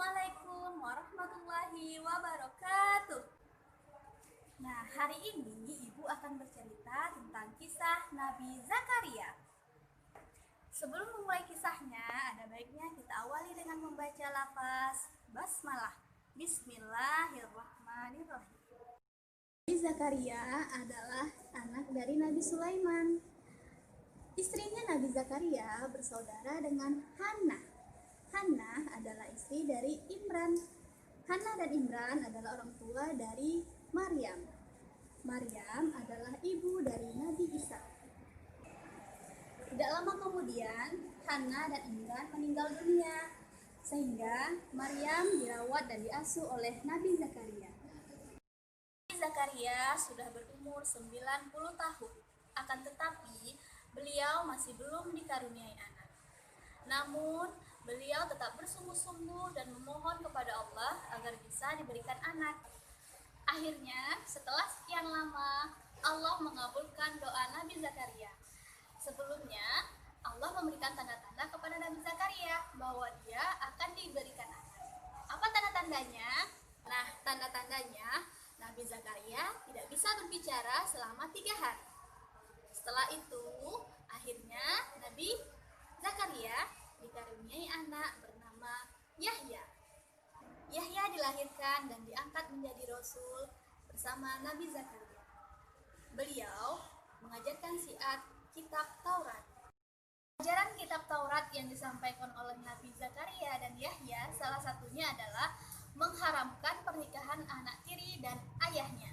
Assalamualaikum warahmatullahi wabarakatuh. Nah, hari ini Ibu akan bercerita tentang kisah Nabi Zakaria. Sebelum memulai kisahnya, ada baiknya kita awali dengan membaca lafaz basmalah. Bismillahirrahmanirrahim. Nabi Zakaria adalah anak dari Nabi Sulaiman. Istrinya Nabi Zakaria bersaudara dengan Hannah. Hannah adalah istri dari Imran. Hannah dan Imran adalah orang tua dari Maryam. Maryam adalah ibu dari Nabi Isa. Tidak lama kemudian, Hannah dan Imran meninggal dunia, sehingga Maryam dirawat dan diasuh oleh Nabi Zakaria. Nabi Zakaria sudah berumur 90 tahun, akan tetapi beliau masih belum dikaruniai anak. Namun, beliau tetap bersungguh-sungguh dan memohon kepada Allah agar bisa diberikan anak. Akhirnya, setelah sekian lama, Allah mengabulkan doa Nabi Zakaria. Sebelumnya, Allah memberikan tanda-tanda kepada Nabi Zakaria bahwa dia akan diberikan anak. Apa tanda-tandanya? Nah, tanda-tandanya Nabi Zakaria tidak bisa berbicara selama 3 hari. Setelah itu, akhirnya Nabi Zakaria dikaruniai anak bernama Yahya. Yahya dilahirkan dan diangkat menjadi rasul bersama Nabi Zakaria. Beliau mengajarkan syiar kitab Taurat. Ajaran kitab Taurat yang disampaikan oleh Nabi Zakaria dan Yahya salah satunya adalah mengharamkan pernikahan anak tiri dan ayahnya.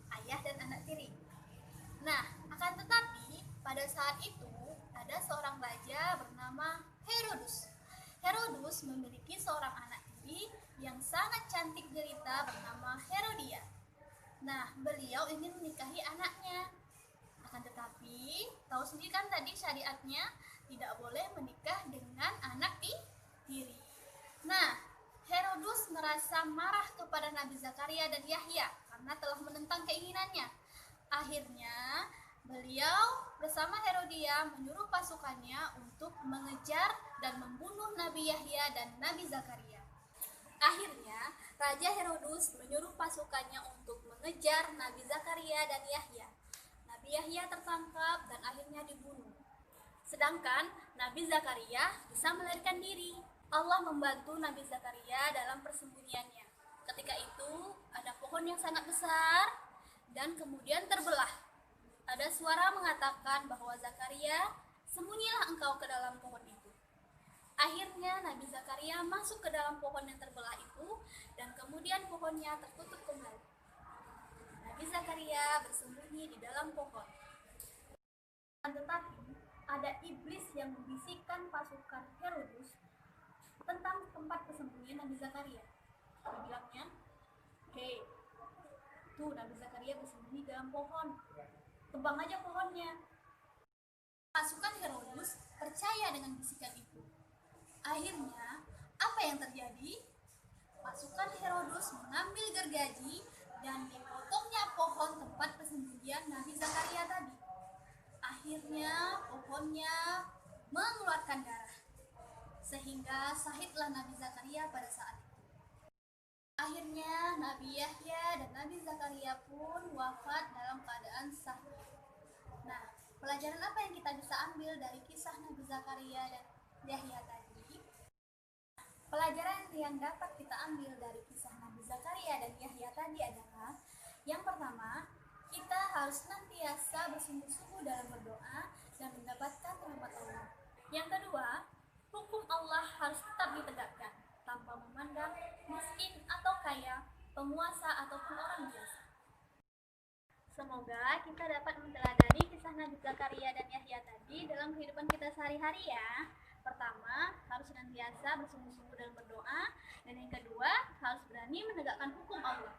Ayah dan anak tiri. Nah, akan tetapi pada saat itu ada seorang raja bernama Herodus. Herodus memiliki seorang anak tiri yang sangat cantik jelita bernama Herodia. Nah, beliau ingin menikahi anaknya. Akan tetapi, tahu sendiri kan tadi syariatnya tidak boleh menikah dengan anak tiri. Nah, Herodus merasa marah kepada Nabi Zakaria dan Yahya karena telah menentang keinginannya. Akhirnya, beliau bersama Herodia menyuruh pasukannya untuk mengejar dan membunuh Nabi Yahya dan Nabi Zakaria. Akhirnya, Raja Herodus menyuruh pasukannya untuk mengejar Nabi Zakaria dan Yahya. Nabi Yahya tertangkap dan akhirnya dibunuh. Sedangkan Nabi Zakaria bisa melarikan diri. Allah membantu Nabi Zakaria dalam persembunyiannya. Ketika itu, ada pohon yang sangat besar dan kemudian terbelah. Ada suara mengatakan bahwa Zakaria, sembunyilah engkau ke dalam pohon itu. Akhirnya Nabi Zakaria masuk ke dalam pohon yang terbelah itu dan kemudian pohonnya tertutup kembali. Nabi Zakaria bersembunyi di dalam pohon. Tetapi ada iblis yang membisikkan pasukan Herodus tentang tempat persembunyian Nabi Zakaria. Dia bilangnya, "Hei, tuh Nabi Zakaria bersembunyi dalam pohon. Tebang aja pohonnya." Pasukan Herodus percaya dengan bisikan itu. Akhirnya, apa yang terjadi? Pasukan Herodus mengambil gergaji dan dipotongnya pohon tempat persembunyian Nabi Zakaria tadi. Akhirnya, pohonnya mengeluarkan darah, sehingga syahidlah Nabi Zakaria pada saat itu. Akhirnya, Nabi Yahya dan Nabi Zakaria pun wafat dalam keadaan syahid. Nah, pelajaran apa yang kita bisa ambil dari kisah Nabi Zakaria dan Yahya tadi? Pelajaran yang dapat kita ambil dari kisah Nabi Zakaria dan Yahya tadi adalah yang pertama, kita harus senantiasa bersungguh-sungguh dalam berdoa dan mendapatkan rahmat Allah. Yang kedua, hukum Allah harus tetap ditegakkan tanpa memandang miskin atau kaya, penguasa ataupun orang biasa. Semoga kita dapat meneladani kisah Nabi Zakaria dan Yahya tadi dalam kehidupan kita sehari-hari ya. Pertama, harus senantiasa bersungguh-sungguh dalam berdoa, dan yang kedua, harus berani menegakkan hukum Allah.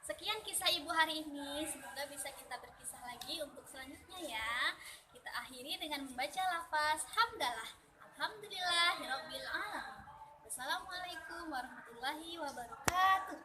Sekian kisah Ibu hari ini, semoga bisa kita berkisah lagi untuk selanjutnya ya. Kita akhiri dengan membaca lafaz hamdalah. Alhamdulillahirabbil alamin. Wassalamualaikum warahmatullahi wabarakatuh.